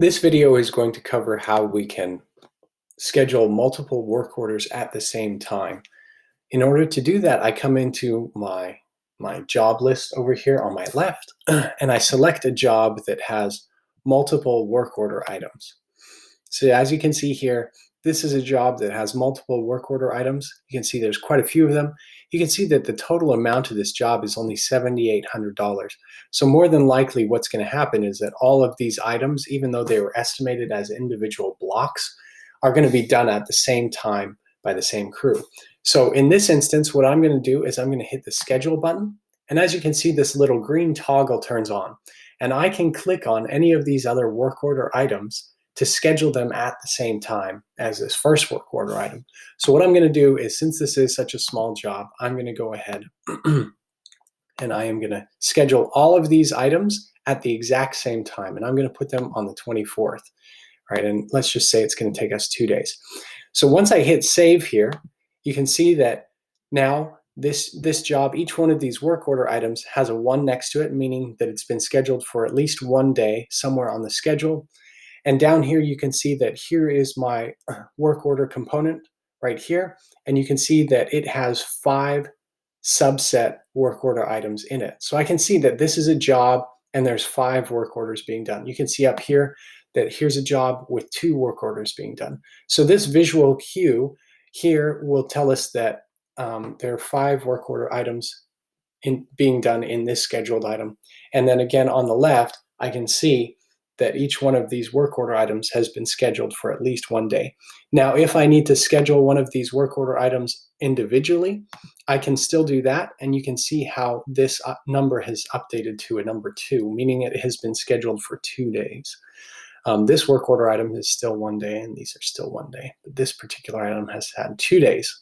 This video is going to cover how we can schedule multiple work orders at the same time. In order to do that, I come into my job list over here on my left, and I select a job that has multiple work order items. So as you can see here, this is a job that has multiple work order items. You can see there's quite a few of them. You can see that the total amount of this job is only $7,800. So more than likely what's going to happen is that all of these items, even though they were estimated as individual blocks, are going to be done at the same time by the same crew. So in this instance, what I'm going to do is I'm going to hit the schedule button. And as you can see, this little green toggle turns on. And I can click on any of these other work order items to schedule them at the same time as this first work order item. So what I'm going to do is, since this is such a small job, I'm going to go ahead and I am going to schedule all of these items at the exact same time. And I'm going to put them on the 24th, right? And let's just say it's going to take us 2 days. So once I hit save here, you can see that now this job, each one of these work order items has a 1 next to it, meaning that it's been scheduled for at least 1 day somewhere on the schedule. And down here, you can see that here is my work order component right here. And you can see that it has 5 subset work order items in it. So I can see that this is a job and there's 5 work orders being done. You can see up here that here's a job with 2 work orders being done. So this visual cue here will tell us that there are 5 work order items being done in this scheduled item. And then again on the left, I can see that each one of these work order items has been scheduled for at least 1 day. Now, if I need to schedule one of these work order items individually, I can still do that, and you can see how this number has updated to a number 2, meaning it has been scheduled for 2 days. This work order item is still 1 day, and these are still 1 day, but this particular item has had 2 days.